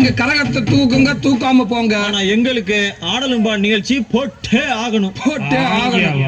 நீங்க கரகத்தை தூக்குங்க, தூக்காம போங்க. ஆனா எங்களுக்கு ஆடலும்பா நிகழ்ச்சி போட்டே ஆகணும். போட்டே ஆகணும்.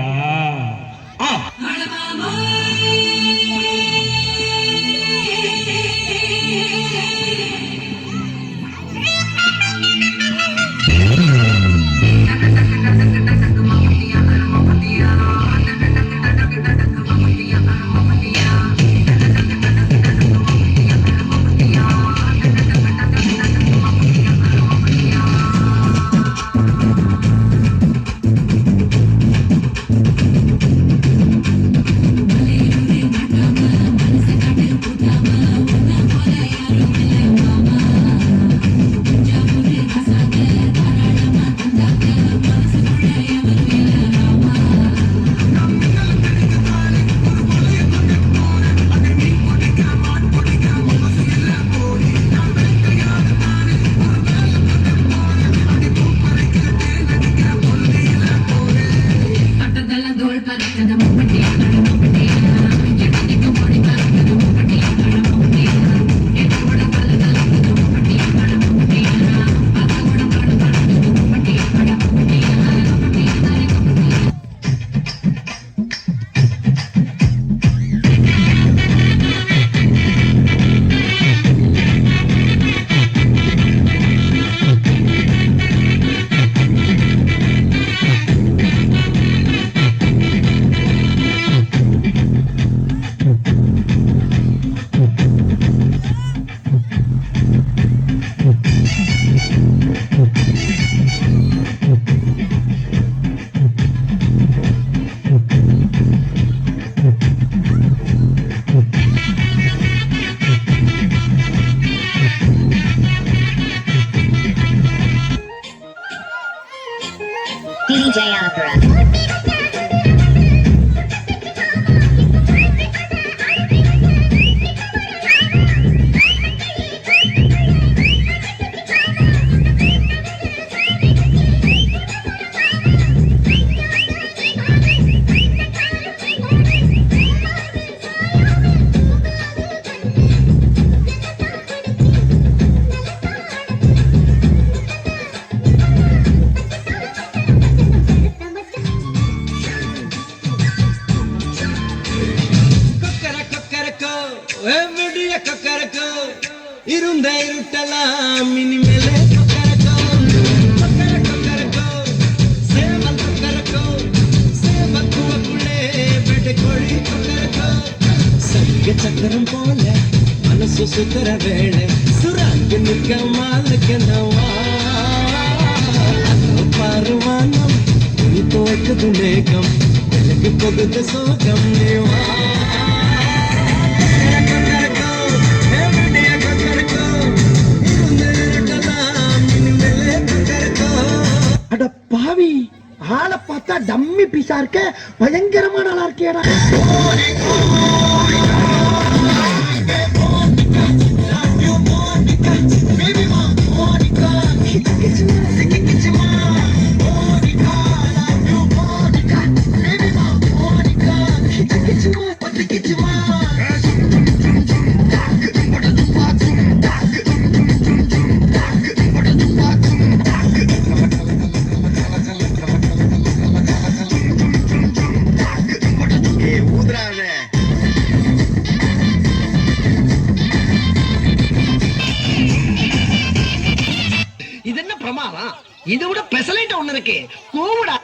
DJ Opera. இருந்த இருட்டலாம் இனிமேலே சேவல் சேவக்குள்ளே வெட்டுக்கோழி சங்க சக்கரம் போல மனசு சுத்தர வேளை சுராங்க நிற்க மாலுக்கு நவா பாருவானம் துவைக்குது மேகம் எனக்கு பொகுது சோகம் நேவா பாவி ஆளை பார்த்தா டம்மி பீஸா இருக்க, பயங்கரமான ஆளா இருக்கேடா. இது என்ன பிரமாதம்? இதை விட பெசலைட் ஒண்ணு இருக்கு, கூவுடா.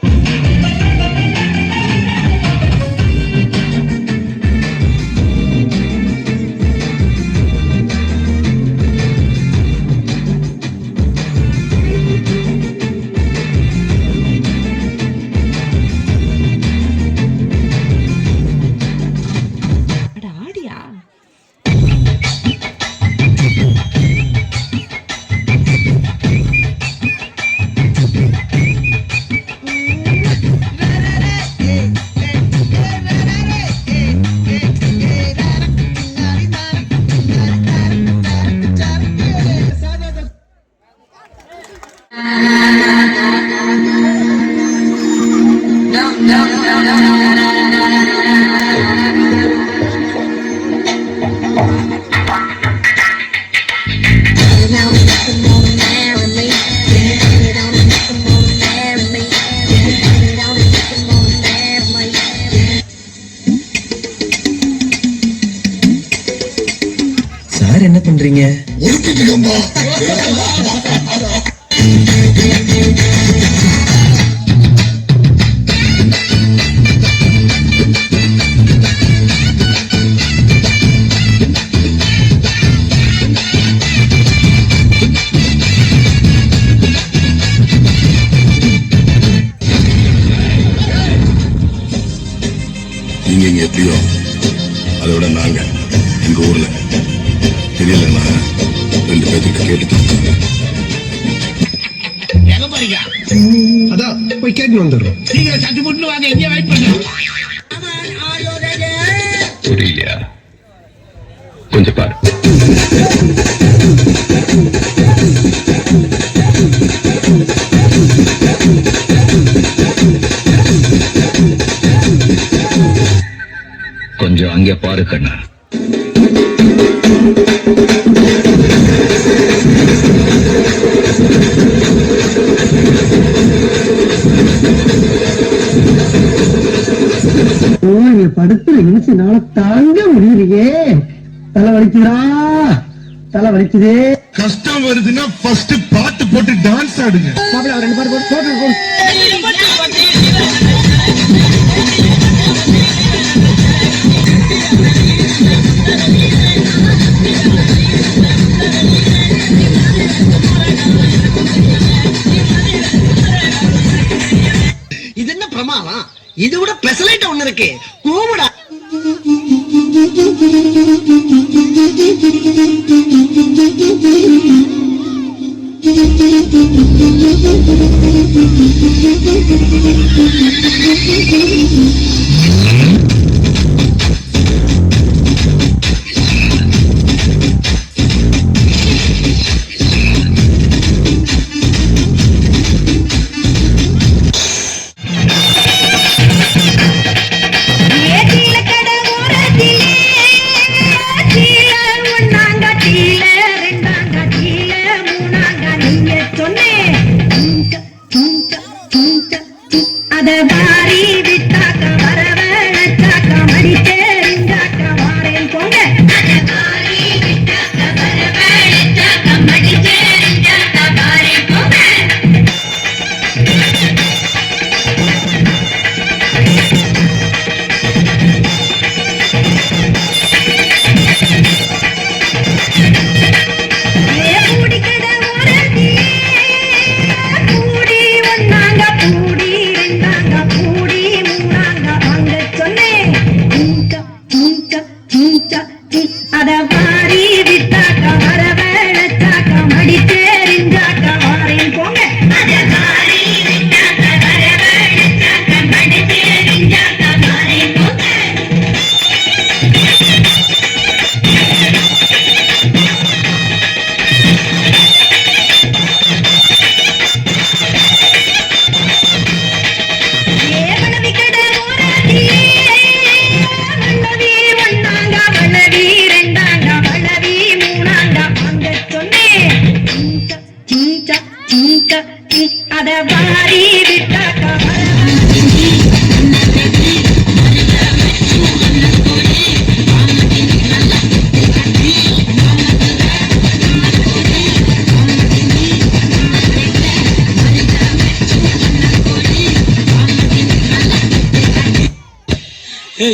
நீங்க இங்க எப்படியோ அதோட நாங்க எங்க ஊர்ல தெரியலன்னா 2 பேர்கிட்ட கேட்டுட்டு அதான் போய் கேட்டு வந்துடுறோம். புரியலையா? கொஞ்சம் பாரு. கொஞ்சம் அங்கே பாரு கண்ணா. படுத்துற இனிச்சுனால தாங்க முடியலையே. தலை வலிக்குதா, தலை வலிக்குதே. கஷ்டம் வருதுன்னா ஃபர்ஸ்ட் பாட்டு போட்டு டான்ஸ் ஆடுங்க. மாப்பிள்ள 2 பாட்டு போட்டு இது என்ன பிரமாதம்? இது விட பெசலைட் ஒண்ணு இருக்கு. கூவுடா.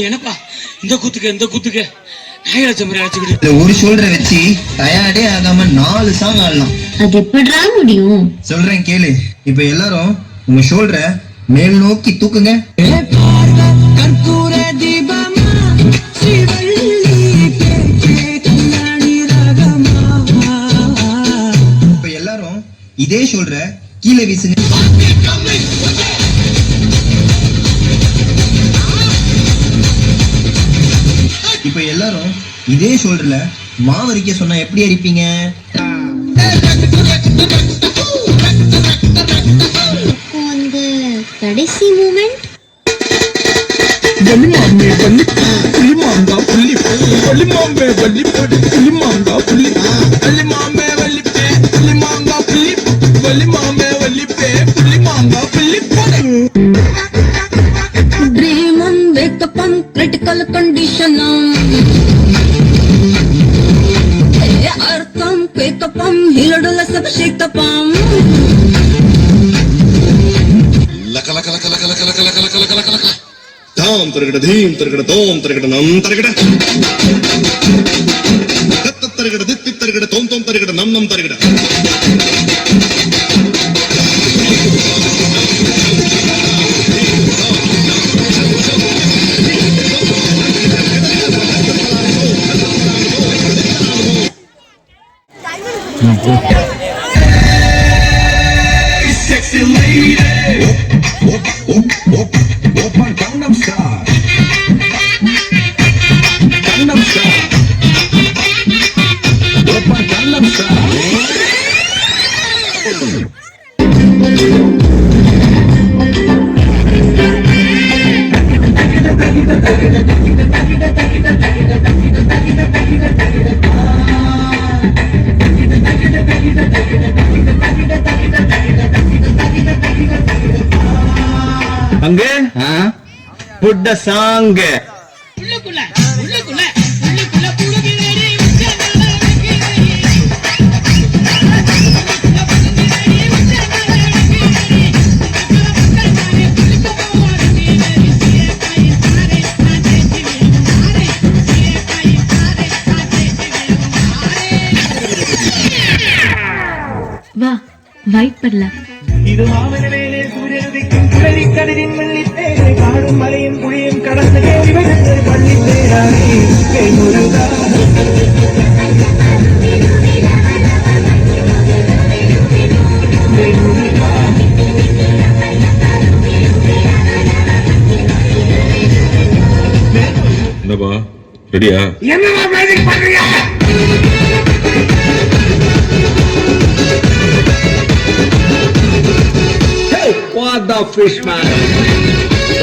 என்னப்பா இந்த குத்துக்கு ஒரு ஷோல்டரை வச்சு டயர்டே ஆகாம 4 சாங் ஆடலாம். அது எப்படிடா முடியும்? சொல்றேன் கேளு. இப்ப எல்லாரும் உங்க ஷோல்டரை மேல் நோக்கி தூக்குங்க. இப்ப எல்லாரும் இதே ஷோல்டரை கீழே வீசுங்க. இப்ப எல்லாரும் இதே ஷோல்டர்ல மாவரிக்க சொன்னா எப்படி அடிப்பீங்க? அந்த கடைசி மூமெண்ட் வள்ளிமாமே வள்ளி புள்ளிமாங்கா புள்ளி வள்ளிமாமே வள்ளி புள்ளிமாங்கா புள்ளி வள்ளிமாமே வள்ளி புள்ளிமாங்கா புள்ளி வள்ளிமாமே வள்ளி புள்ளிமாங்கா புள்ளி dream on wake up on critical condition அர்த்தம் வேக்கப் ஆன் ஹீல்டு let's have a shake the bum. லக லக லக லக லக லக லக லக லக லக தாம் தரகட தீம் தரகட தோம் தரகட நம் தரகட தத்த தரகட தித்தி தரகட தோம் தோம் தரகட நம் நம் தரகட Sexy lady. Open Gangnam Style. Gangnam Style. Open Gangnam Style. அங்க புட் த சாங். உள்ளுக்குள்ள உள்ளுக்குள்ள உள்ளுக்குள்ள புழுதி வேடி உச்சங்கள வெட்டி வேடி வா வைட் பண்ணலாம். இது மாமனவேலே சூரியனுதிக்கும் குளறி கதிரின் வெள்ளித்தேனை காடும் மலையும் புளியும் கடந்து கேள்வி விழுந்து பள்ளித்தேனானே முருகா என்னப்பா ரெடியா? என்னமா மேஜிக் பண்றீங்க? What the fish man?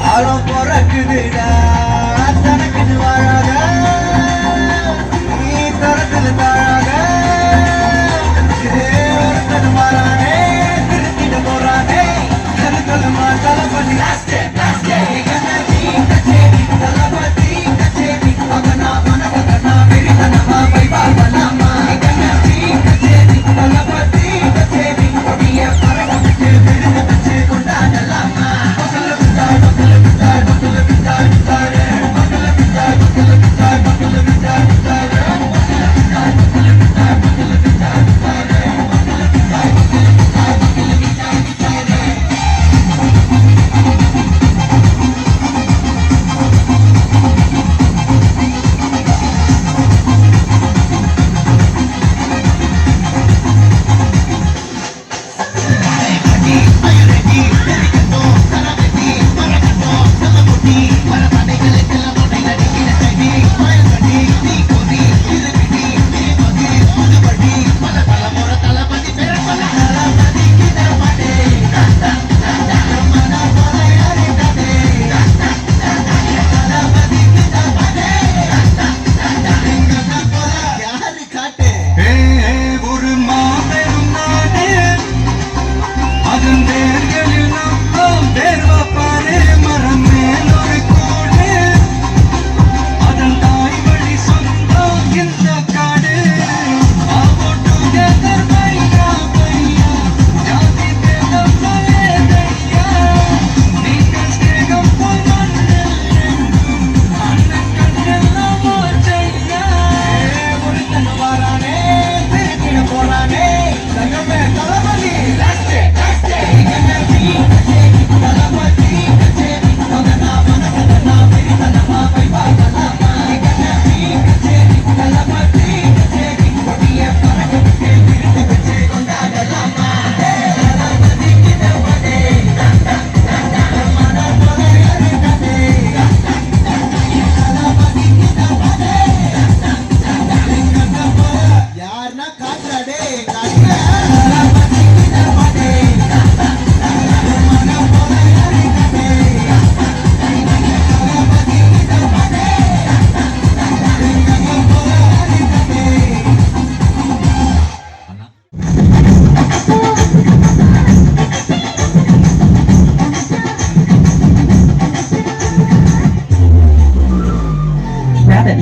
காலம் பிறக்குதுடா தனக்குன்னு வாழாத நீ தரத்துல தாழாத ஒருத்தன் மாறானே திருத்திட்டு போறானே கருத்தலுமா தலை பண்ணி Sorry.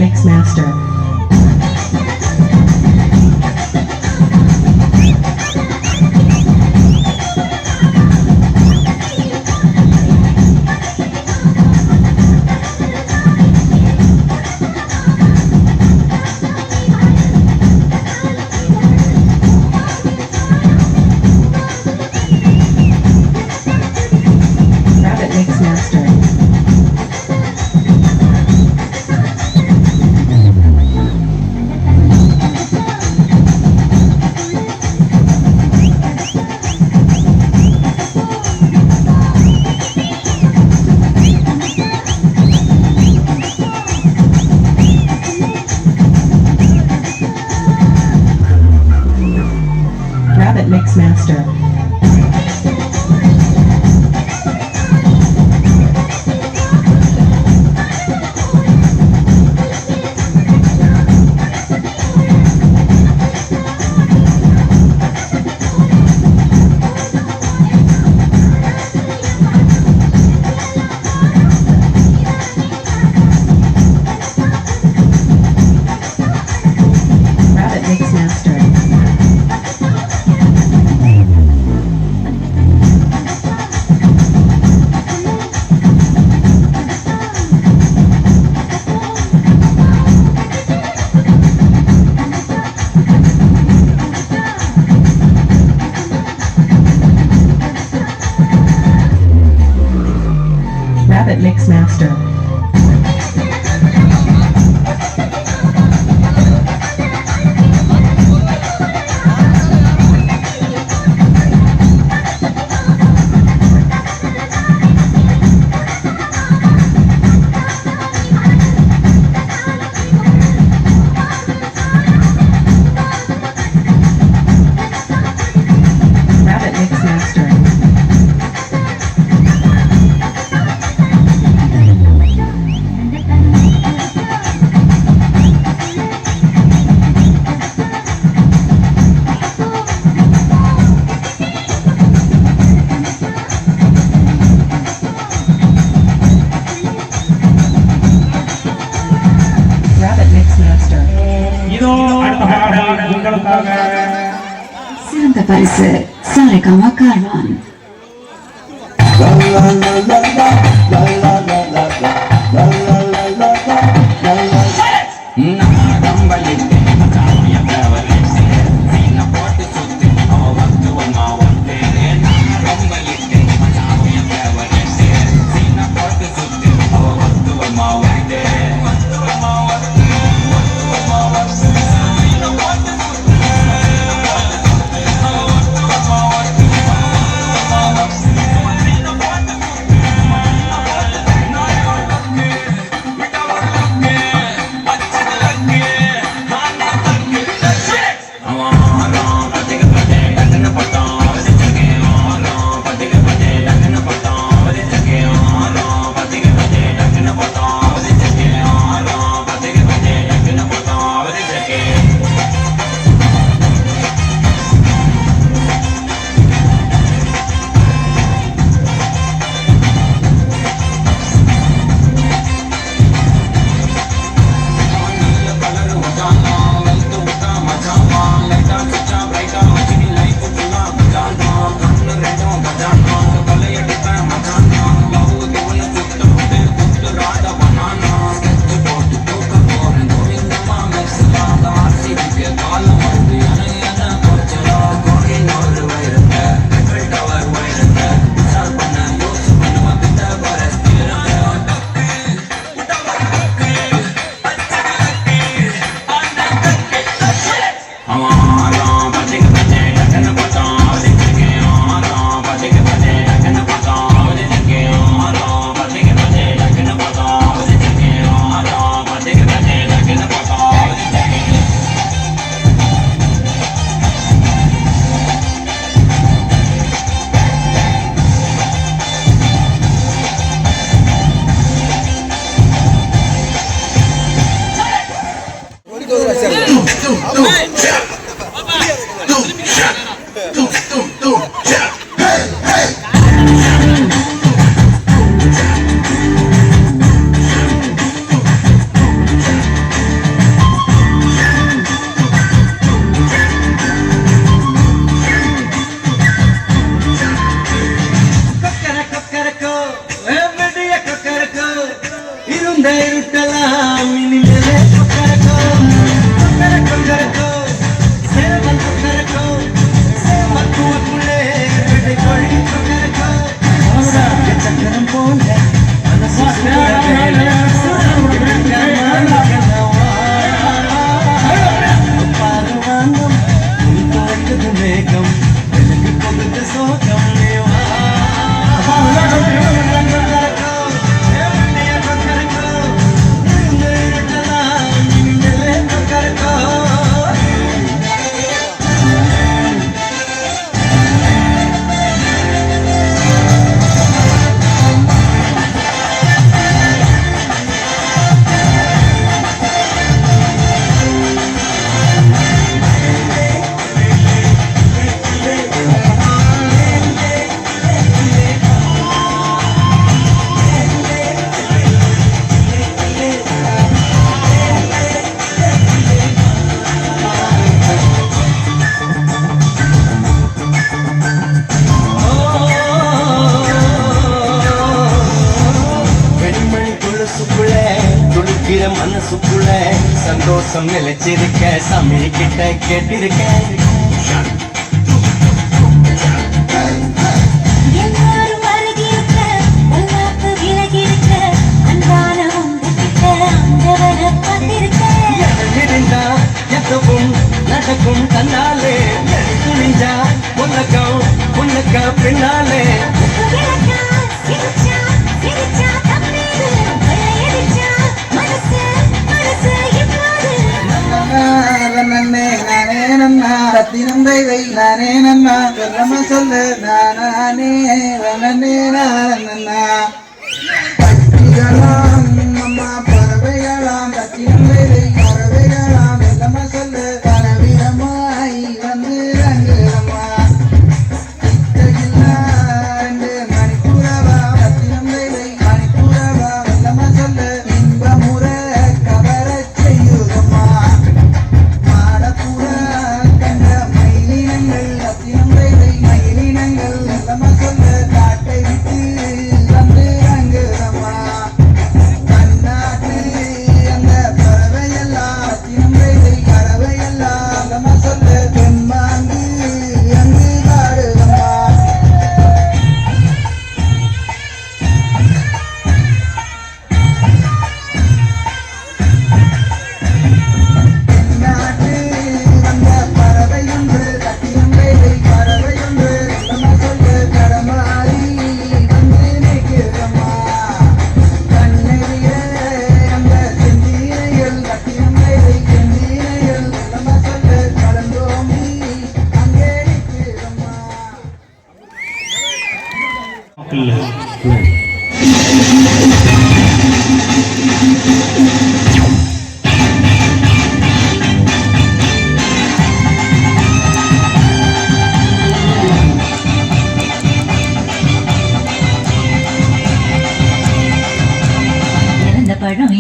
Mix Master. Rabbit Mix Master. Rabbit Mix Master. Rabbit Mix Master. Rabbit Mix Master. Rabbit Mix Master. Rabbit Mix Master. இதோ அடுத்த பாடல் உங்களுக்காக. சிறந்த பரிசு சாரேகாமா கார்வான். இருட்டலாம் இனிமேலே கொக்கரக்கும் கொக்கரக்கும் ஜரக்கும் சேவல் கொக்கரக்கும் சேவல் கூவக்குள்ளே விடை கொழி கொக்கரக்கும் சக்கரம் போல பாருவாங்கும் மேகம் எனக்கு கொடுத்த சோகம் மனசுக்குள்ள சந்தோஷம் நிலைச்சிருக்க சாமி கிட்ட கேட்டிருக்கேன் எல்லாரும் அருகிருக்க எல்லாத்து விலகிருக்க அன்பான உங்ககிட்ட அந்தவன வந்திருக்க இருந்தா எத்தவும் நடக்கும் தன்னாலே துணிஞ்சா உனக்கம் உனக்க பின்னாலே சிரிச்சா சிரிச்சா தப்பேது கொள்ளையடிச்சா மனசு மனசு இப்போது நன்னே நானே நன்னா ரத்தினம் தை நானே நன்னா சொல்லம சொல்லு நானே நன்னே நன்னா பட்டிகளாம் அம்மா பறவைகளாம் ரத்தினம் தை பறவைகளாம் சொல்லம சொல்லு பரவிடமாய் வந்து ரங்குதம்மா மணிப்புறவா ரத்தினம் தை மணிப்புறவா சொல்லம சொல்லு இன்பமுற கவர செய்யுதம்மா மாடப்புற கண்ட மயிலினங்கள் ரத்தினம் தை மயிலினங்கள் சொல்லம சொல்லு காட்டை விட்டு வந்து ரங்குதம்மா கண்ணாட்டு அந்த பறவையெல்லாம் ரத்தினம் தை பறவையெல்லாம் சொல்லம சொல்லு பெண்மாங்கு அங்கு பாடுதம்மா நாட்டு வந்த பறவையொன்று ரத்தினம் தை பறவையொன்று சொல்லம சொல்லு கடமாறி வந்து நிற்கிறதம்மா கண்ணெறிய அந்த செந்தீரைகள் ரத்தினம் தை செந்தீரைகள் சொல்லம சொல்லு கடந்தோம்பி அங்கே நிற்கிறதம்மா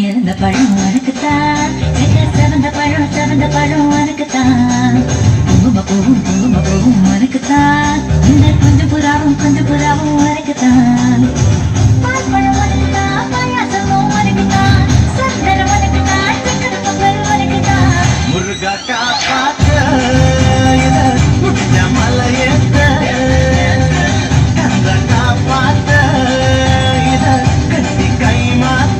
இறந்த பழம் உனக்குத்தான் செவந்த பழம் உனக்குத்தான் குங்கும பூவும் உனக்குத்தான் இந்த கொஞ்சம் புறாவும் உனக்குத்தான் பால் பழம் உனக்குத்தான் பாயாசமும் உனக்குத்தான் சந்தனம் உனக்குத்தான் சக்கர பொங்கல் உனக்குத்தான் முருகா காப்பாத்த முடிஞ்ச மலையேத்த கந்த காப்பாத்த இத கட்டி கை மாத்த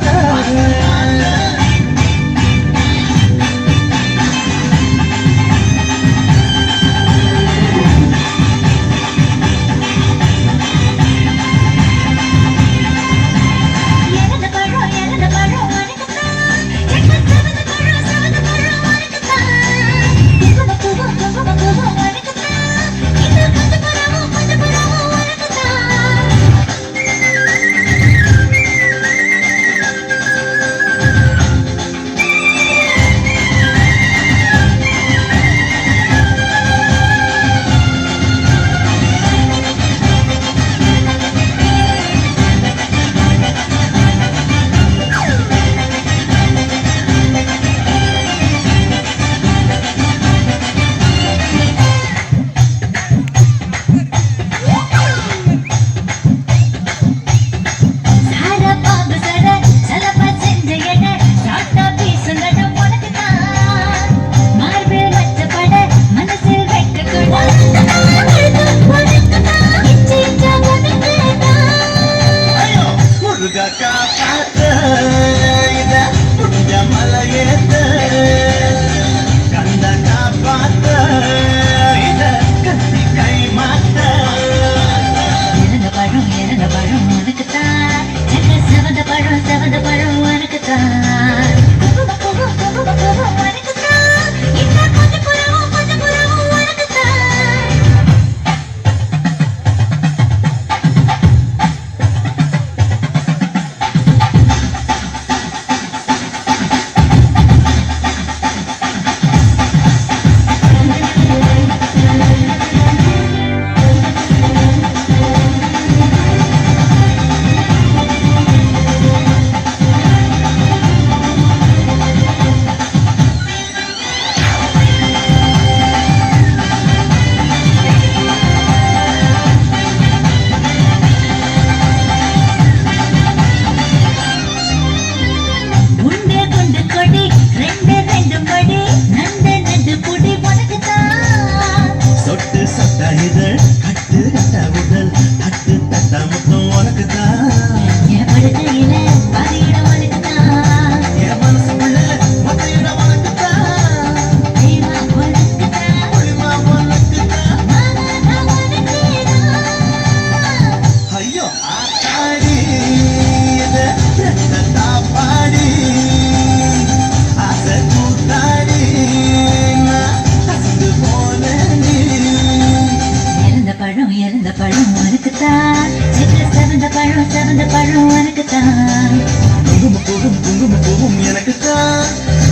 எனக்கு தான்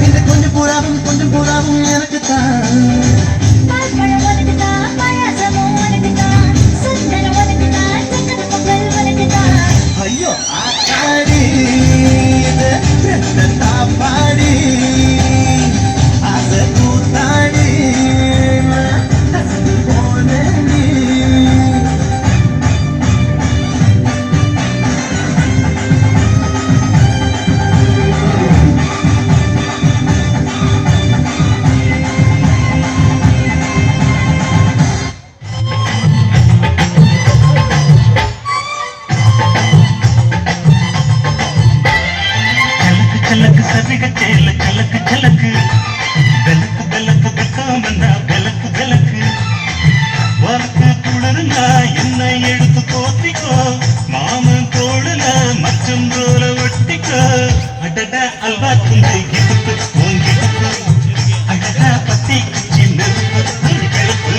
இந்த கொஞ்சம் பூராவும் எனக்கு தான் ஐயோ ஆடி பாடி ஆசை கூத்தாடி போனே கலக்கு சதிக சேல கலக்கு கலக்கு வெலக்கு வெலக்கு வெக்காமந்தா வெலக்கு வெலக்கு வரக்கு குளிருந்தா என்னை எடுத்து போத்திக்கோ மாமன் தோளுல மச்சம் போல ஒட்டிக்கோ அடட அல்வா துண்டு இடுப்பு ஓங்கிடுப்பு அடட பத்தி சின்ன கிழப்பு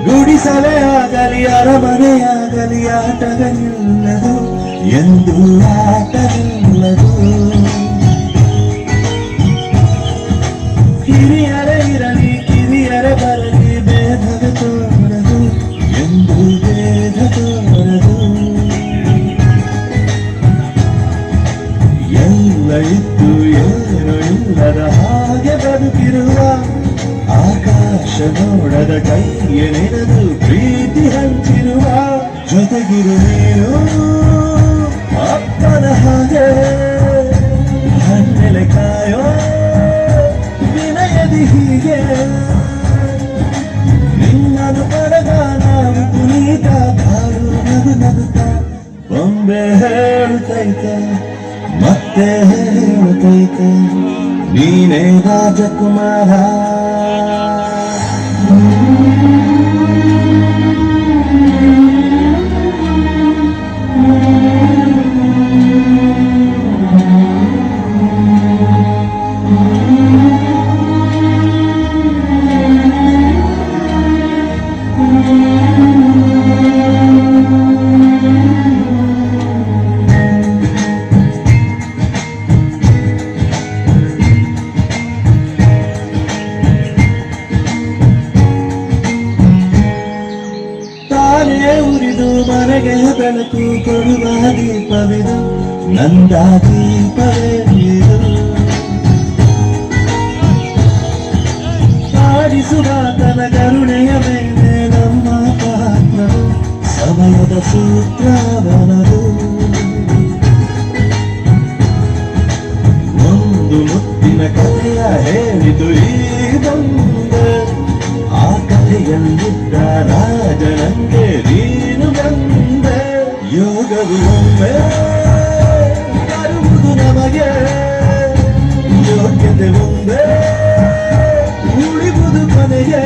ಗುಡಿಸಲೇ ಆಗಲಿ ಅರಮನೆಯಾಗಲಿ ಆಟಗಳಿಲ್ಲದು ಎಂದು ಆಟವಿಲ್ಲದು ಹಿರಿಯರೇ ಇರಲಿ ಕಿರಿಯರೇ ಬರಲಿ ಭೇದವ ತೋರದು ಎಂದು ಭೇದ ತೋರದು ಎಲ್ಲ ಇತ್ತು ಏನು ಇಲ್ಲದ ಹಾಗೆ ಬದುಕಿರುವ ಆಕಾಶ ನೋಡದ ಕೈಯ ನೆನೆದು ಪ್ರೀತಿ ಹಂಚಿರುವ ಜೊತೆಗಿರು ನೀನು ಅಪ್ಪನ ಹಾಗೆ ಹನ್ನೆಲೆ ಕಾಯೋ ವಿನಯದಿ ಹೀಗೆ ನಿನ್ನನು ಪಡೆದ ನಾವು ಪುನೀತ ಕಾರು ನಗು ನಗುತ್ತ ಬೊಂಬೆ ಹೇಳುತ್ತೈತೆ ಮತ್ತೆ ಹೇಳುತ್ತೈತೆ ನೀನೇ ರಾಜಕುಮಾರ ಮನೆಗೆ ಬೆಳಕು ಕೊಡುವ ದೀಪವಿದು ನಂದ ದೀಪವೇ ಇದು ಆಡಿಸುವ ತನ ಕರುಣೆಯ ಮೇಲೆ ನಮ್ಮ ಪಾತ್ರವು ಸಮಯದ ಸೂತ್ರವನದು ಒಂದು ಮುತ್ತಿನ ಕಥೆಯ ಹೇಳಿತು ಈ ಬಂದೆ ಆ ಕಥೆಯಲ್ಲಿದ್ದ ರಾಜನಂಗೆ ನೀನು ಬಂದೆ ಯೋಗವು ಒಮ್ಮೆ ಬರುವುದು ನಮಗೆ ಯೋಗ್ಯತೆ ಮುಂದೆ ಉಳಿವುದು ಕೊನೆಗೆ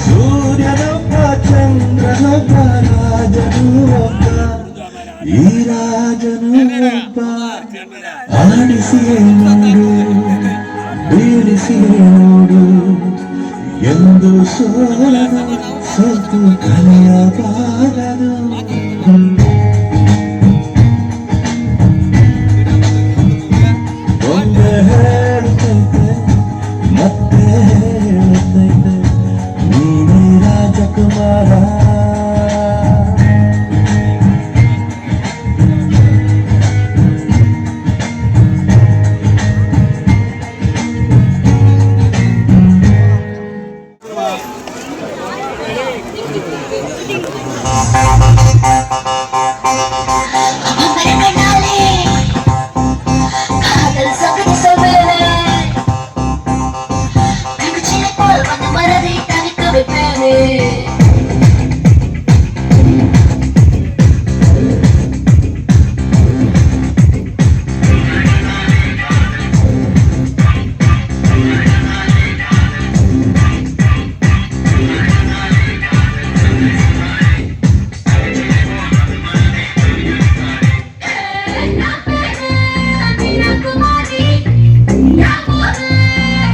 ಸೂರ್ಯನೊಬ್ಬ ಚಂದ್ರನೊಬ್ಬ ರಾಜನು ಒಬ್ಬ ಈ ರಾಜನು ಒಬ್ಬ ಆಡಿಸಿಯೇ ನೋಡು ಬೀಳಿಸಿಯೇ ನೋಡು ಎಂದು ಸೋಲನು ಸತ್ತು ಕಲಿಯಬಾರದು ಒಂದೇ ಹೇಳುತ್ತೈತೆ ಮತ್ತೆ ಹೇಳುತ್ತೈತೆ ನೀನೇ ರಾಜಕುಮಾರ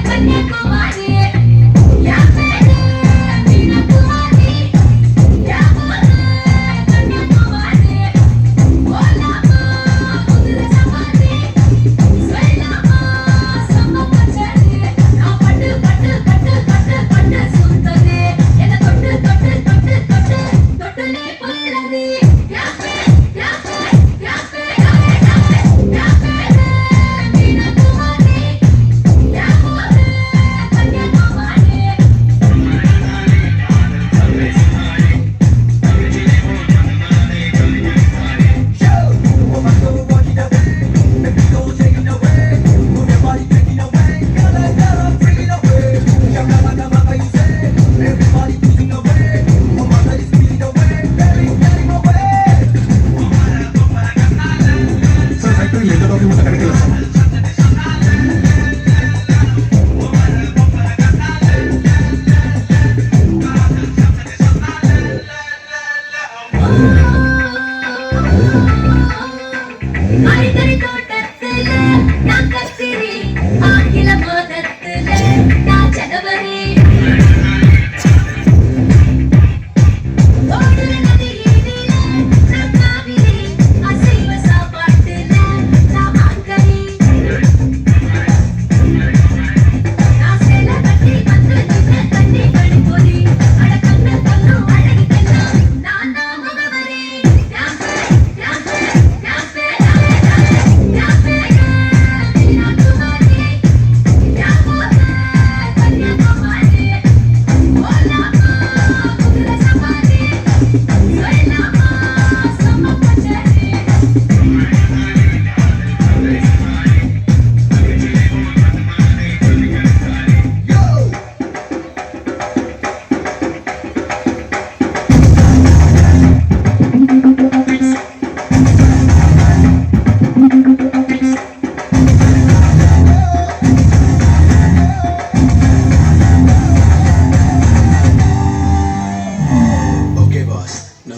Kanya Kumari, ya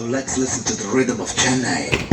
let's listen to the rhythm of Chennai.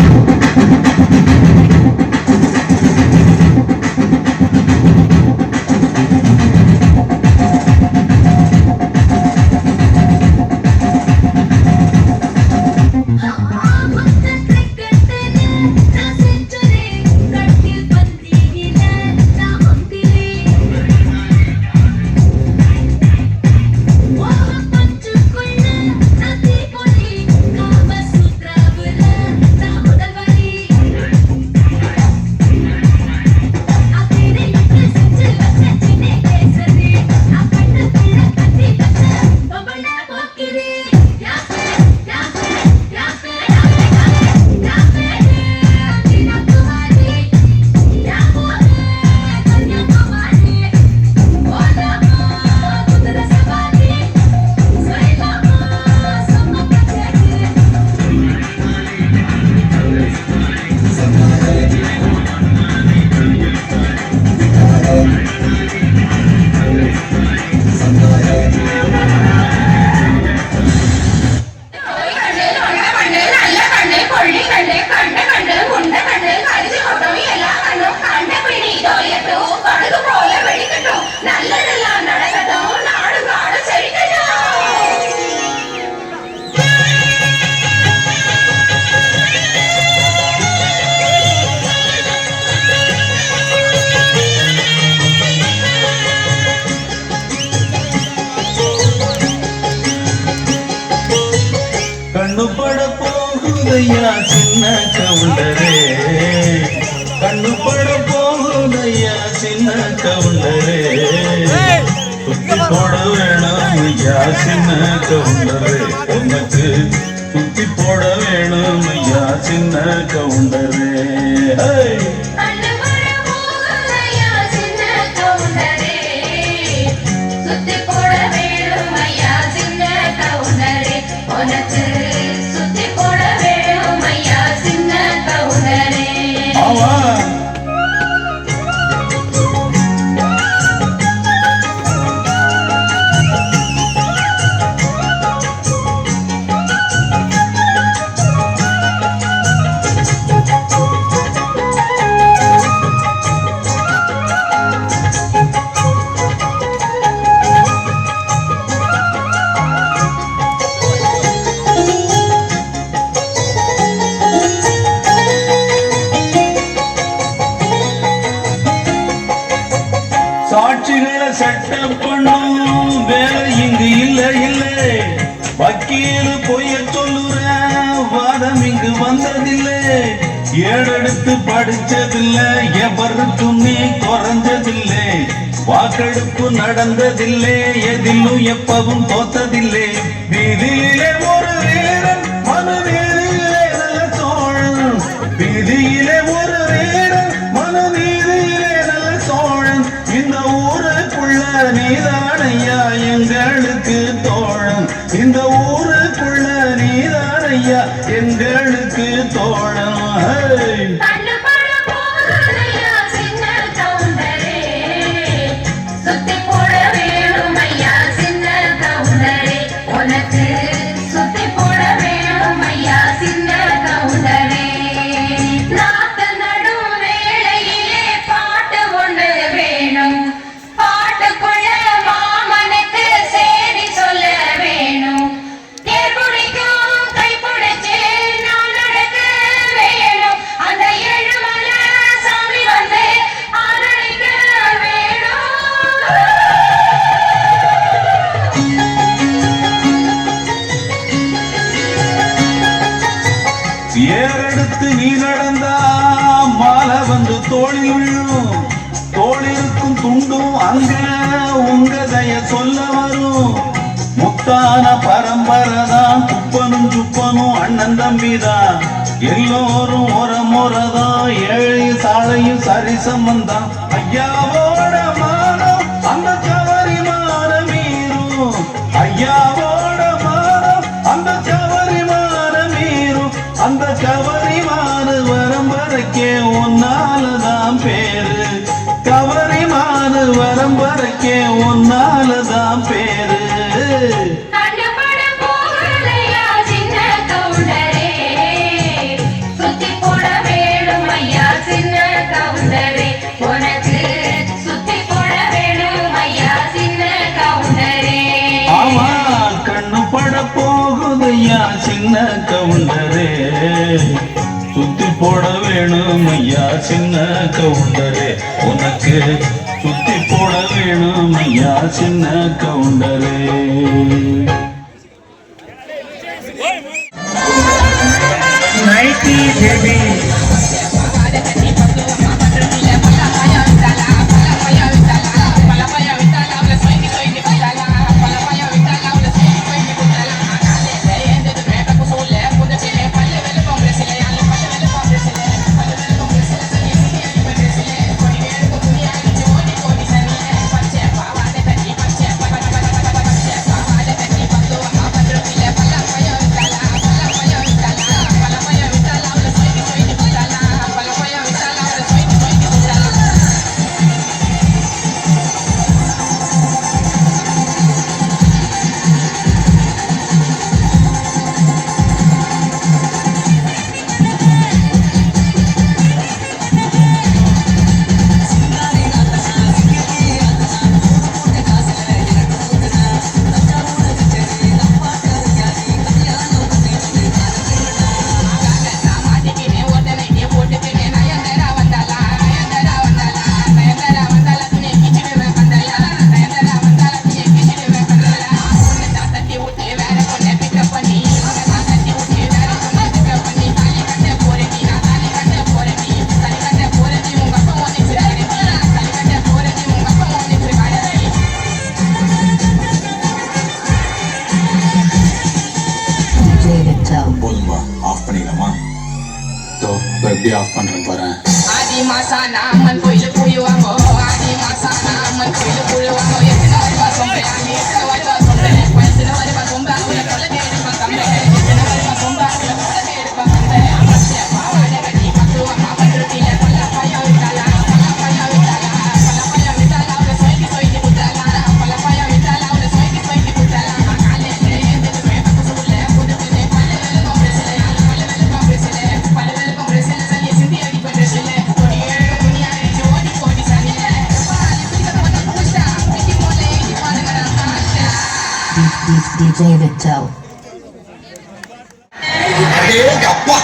கண்ணுபட போகுதையா சின்ன கவுண்டரே, கண்ணுபட போகுதையா சின்ன கவுண்டரே, சுத்தி போட வேணும் ஐயா சின்ன கவுண்டரே, உனக்கு சுத்தி போட வேணும் ஐயா சின்ன கவுண்டரே. சாட்சிகளை செட்டப் பண்ணும் வேலை இங்கு இல்லை இல்லை, வக்கீல் பொய்ய சொல்லுற வாதம் இங்கு வந்ததில்லை, ஏழெடுத்து படிச்சதில்லை எவருக்கும் நீ குறைஞ்சதில்லை, வாக்கெடுப்பு நடந்ததில்லை எதிலும் எப்பவும் தோத்ததில்லை, வீதியிலே ஒரு வீரன் மனு வீதியிலே நல்ல சோழன், வீதியிலே ஒரு வீரன் மனு வீதியிலே நல்ல சோழன், இந்த ஊருக்குள்ள நீதானையா எங்களுக்கு தோழன், இந்த ஊருக்குள்ள நீதானையா எங்களுக்கு தோழன். ஏறெடுத்து நீ நடந்தா மாலை வந்து தோளில் விழும், தோளிருக்கும் துண்டும் அங்க உங்க தய சொல்ல வரும், முத்தான பரம்பரைதான் குப்பனும் சுப்பனும் அண்ணன் தம்பிதான், எல்லோரும் முறைதான் ஏழை சாலையும் சரிசமந்தான், ஐயாவோட மானம் அந்த கவரி மானம் மீறும், ஐயாவோட மானம் அந்த கவரி மானம் மீறும், அந்த கவரி மாறு வரம்பரைக்கே உன்னாலதான் பேரு, கவரி மாறு வரம்பரைக்கே உன்னாலதான் பேரு. கண்டுபட போகலையா சின்ன கவுண்டரே, சின்ன கவுண்டரே சுத்தி போட வேணும் ஐயா சின்ன கவுண்டரே உனக்கு சுத்தி போட வேணும் ஐயா சின்ன கவுண்டரே நைட்டி பேபி போதும்பா ஆஃப் பண்ணிடலாமா எப்படி ஆஃப் பண்றேன் பாரு ஆதி மாசா நாமன் கோயில் போயுவாங்க ஆதி மாசா நாமன் கோயில் போயுவாங்க எத்தனை வருவா சொம்பையாங்க எத்தனை வருவா சொம்பை எத்தனை வருவா சொம்பா உள்ள கொள்ளை எடுப்பா கம்பை எத்தனை வருவா சொம்பா உள்ள கொள்ளை எடுப்பா கம்பை பாவாடை கட்டி பத்துவா மாப்பட்டுல கொல்ல பாயா விட்டாளா அவளை சொய்க்கு சொய்க்கு விட்டாளா கொல்ல பாயா விட்டாளா அவளை சொய்க்கு விட்டாளா காலையில எழுந்து மேல குசுல புதுக்குனே பல்ல வெளுக்கும் பிரசில பல்ல வெளுக்கும் பிரசில சல்லி சிந்தி அடி பண்றசில கொடி ஏழு துணியாரே ஜோடி கோடி சனில பாலி பிடிக்க போன புஷ்டா பிடி போலே இடி பாருங்கடா தாஷா DJ Victor. அப்பா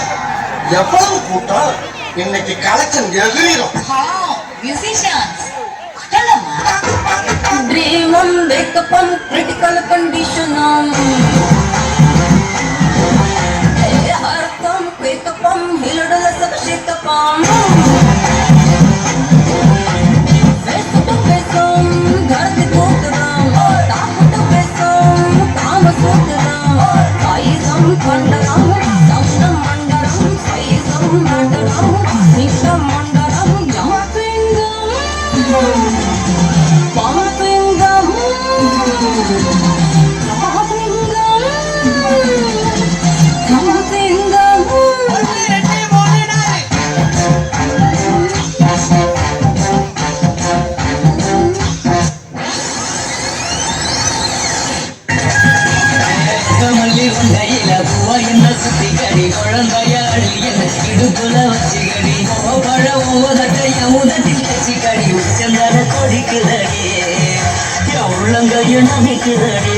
எவ்வளவு கூட்டம் இன்னைக்கு கலெக்ஷன் எதிரும் Musicians. Dream on, wake up on, critical condition on. Heart on, wake up on, healed on, sab shake up on. Face to face on, घर से कूद रहा, ताप to face on, काम सूत रहा. Eyes on, Pandram, sound मंडराम, eyes on, मंडराम, Nisha मंडराम, jumping on. Pumping the moon, dropping the moon, thumping the moon. மல்லி உண்டையில பூவா என்ன சுத்தி கடி குழந்தையாடி என்ன இடுப்புல வச்சு கடி பழ ஊதட்டைய ஊதட்டில் வச்சு கடி உச்சந்தால கொடிக்குதடி உள்ளங்கையும் நமிக்குதடி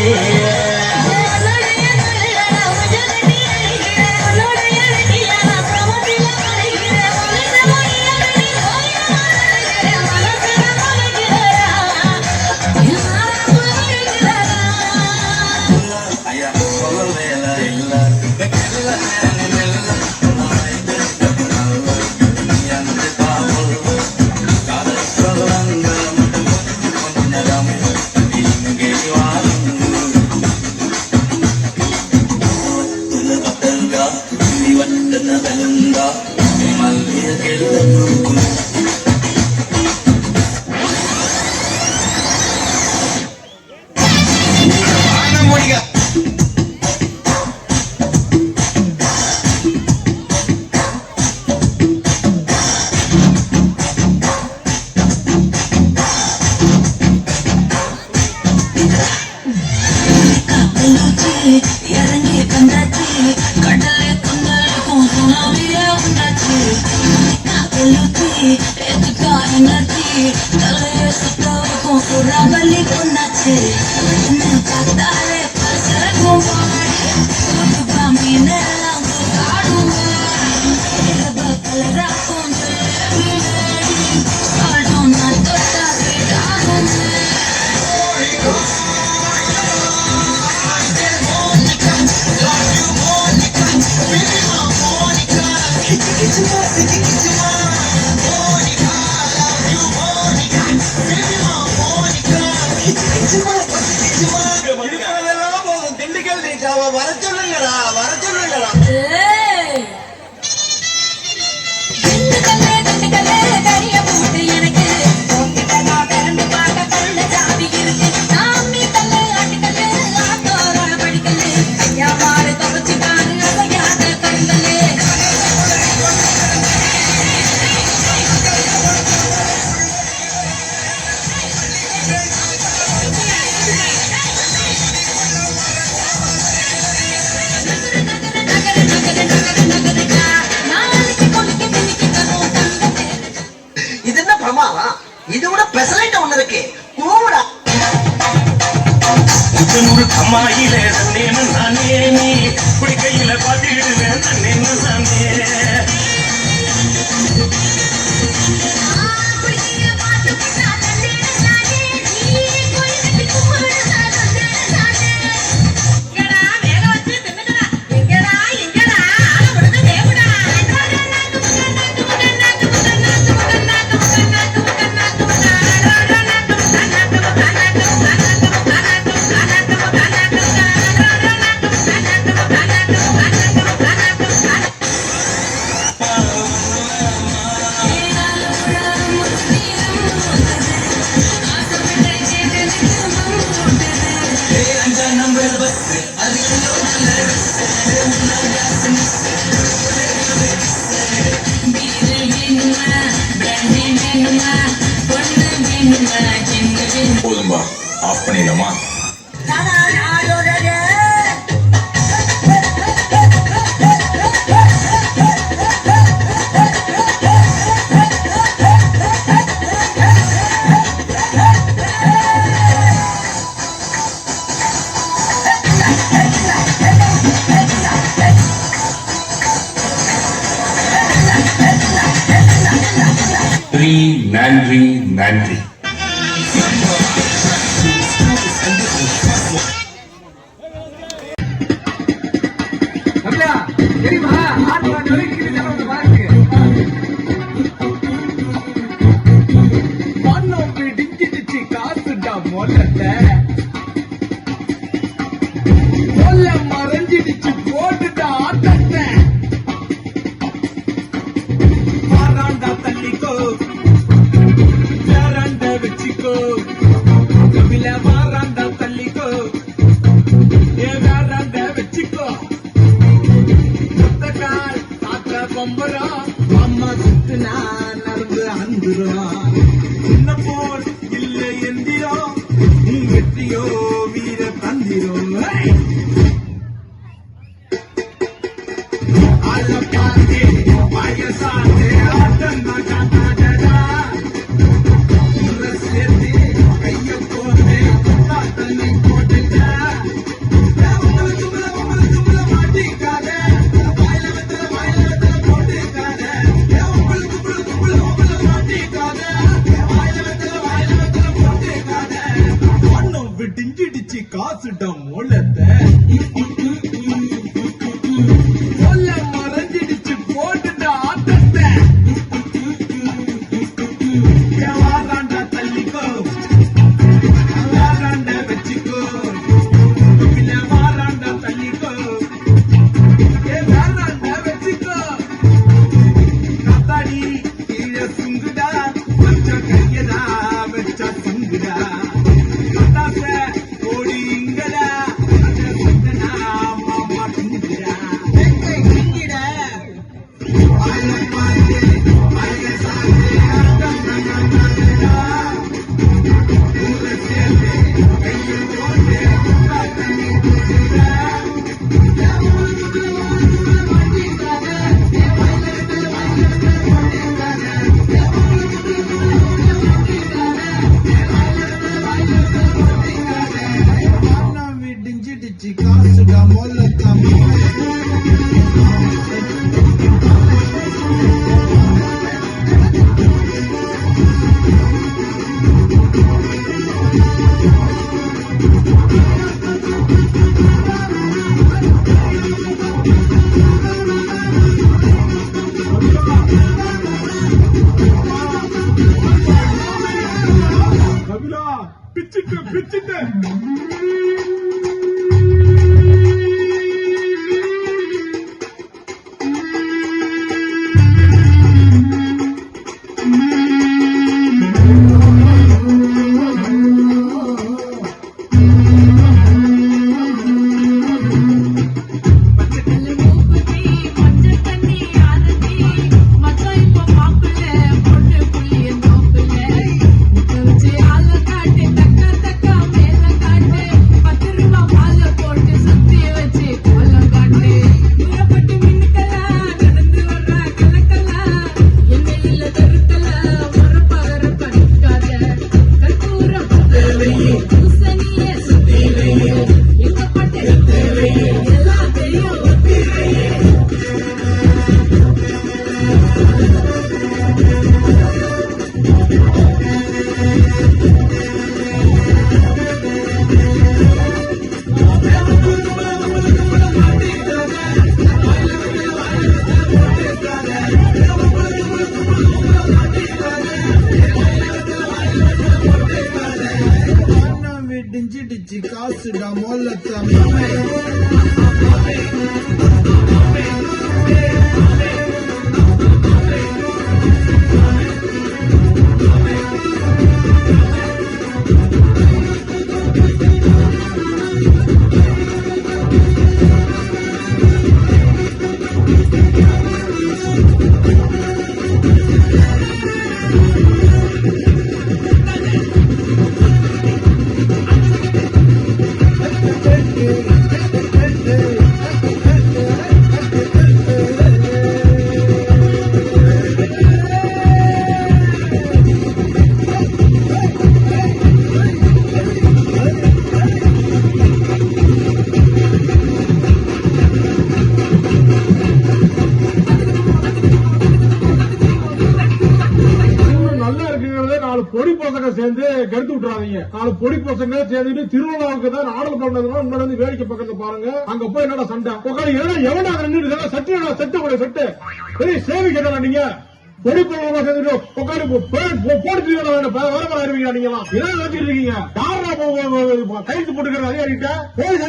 இறங்கி கண்டாச்சு கடலை கொண்டலுக்கும் சுனாமிய உண்டாச்சு காக்கலுக்கு எதுக்காரங்காச்சு தலைய சுத்தவருக்கும் சுறாவலி கொண்டாச்சு பார்த்தாலே பசக்கும் பாடி பாம்பி இது விட பெசலைட் ஒண்ணு இருக்கு. கூவுடா. புத்தனூர் கம்மாயில தன்னேன்னு நானே நீ குடிக்கையில பாத்திடுவேன் தன்னேன்னு நானே போதும்பா ஆஃப் பண்ணிடலாமா? நன்றி நன்றி. மறைஞ்சிடுச்சு போட்டுட்டா ஆட்டத்தை வாராண்டா தள்ளிக்கோ வேறாண்ட வச்சுக்கோ கபில வாராண்டா தள்ளிக்கோ ஏ வேறாண்ட வச்சுக்கோ கால் காத்த கொம்பரா அம்மா சுத்துனா நடந்து அந்துரும் சின்ன போல் இல்லை எந்திரோ நீ வெற்றியோ வீர தந்திரோ விடிஞ்சிடுச்சு காசுடம் மூலத்தை மறைஞ்சிடுச்சு போட்டுட்ட ஆட்டத்தை வாராண்டா தள்ளிக்கோ வாராண்ட வச்சுக்கோ இல்ல வாராண்டா தள்ளிக்கோ ஏ வாராண்ட வச்சுக்கோ கத்தாடி கீழே சுங்குடா வச்ச கையதா வச்ச சுங்குடா ஓடி இங்கடா மாமா சுங்குடா விடிஞ்சிடுச்சு காசுடா மொல்லத்தான் கபிலா பிச்சுட்டு பிச்சுட்டு காட்டு தக்கா தக்கா மேல காட்டு பண்ணாதீங்க. நாலு பொடி பசங்க சேர்ந்துட்டு திருவிழாவுக்கு தான் ஆடல் பண்ணதுன்னா உங்களை வந்து வேடிக்கை பக்கத்துல பாருங்க. அங்க போய் என்னடா சண்டை உட்காந்து எவனா நின்று செட்டு பெரிய சேவை கேட்டா நீங்க பொடி பசங்க சேர்ந்துட்டு உட்காந்து போட்டு வேற ஆயிருவீங்க. நீங்க என்ன நினைச்சிட்டு இருக்கீங்க? யாரா கைது போட்டுக்கிற அதிகாரிகிட்ட போலீஸ்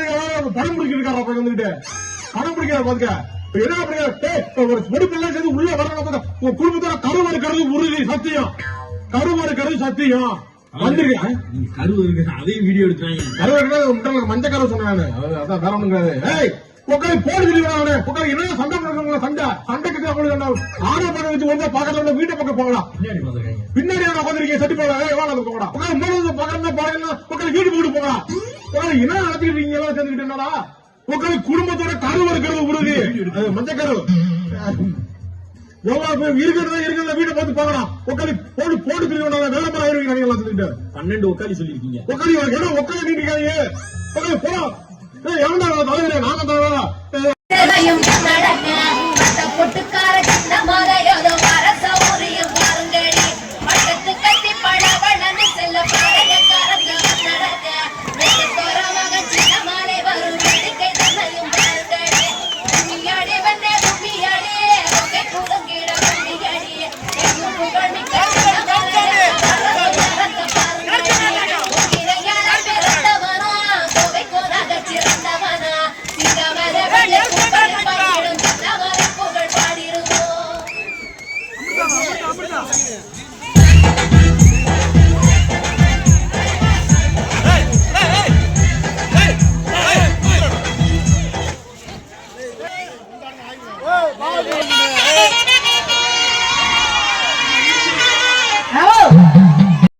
படம் பிடிச்சிருக்காரா வந்துகிட்டு படம் பிடிக்கிற பாத்துக்க என்ன ஒரு பொடிப்பெல்லாம் சேர்ந்து உள்ள வர குடும்பத்தோட கருவறுக்கிறது உறுதி சத்தியம். கருவறுக்கிறது சத்தியம். வந்திருக்கேன் அதையும் வீடியோ எடுக்கிறாங்க. கருவறுக்கிறது மஞ்ச கருவு சொன்னாங்க. அதான் வேற ஒண்ணும் கிடையாது. உட்காந்து போடு சொல்லிடுவாங்க. உட்காந்து என்ன சண்டை பண்ணுறவங்க சண்டைக்கு ஆடை பண்ண வச்சு ஒன்றா பக்கத்துல வீட்டை பக்கம் போகலாம். பின்னாடி உட்காந்துருக்கீங்க செட்டு போகலாம் போகலாம். உட்காந்து பக்கத்துல பாருங்க உட்காந்து வீட்டு போட்டு போகலாம். என்ன நடத்திட்டு இருக்கீங்க எல்லாம் சேர்ந்துக்கிட்டு என்னடா உட்காந்து குடும்பத்தோட கருவு இருக்கிறது உறுதி. மஞ்ச கரு எவ்வளவு பேர் இருக்கிறத வீட்டை பார்த்து பாக்கலாம். உட்காந்து போட்டு தெரியும் வேலை மாதிரி ஆயிருவீங்க. சொல்லிட்டு 12 உட்காந்து சொல்லிருக்கீங்க. உட்காந்து உட்காந்து நீங்க போலாம். எவன்டா தலைவரே நாங்க தலைவரா இதயம் நடக்க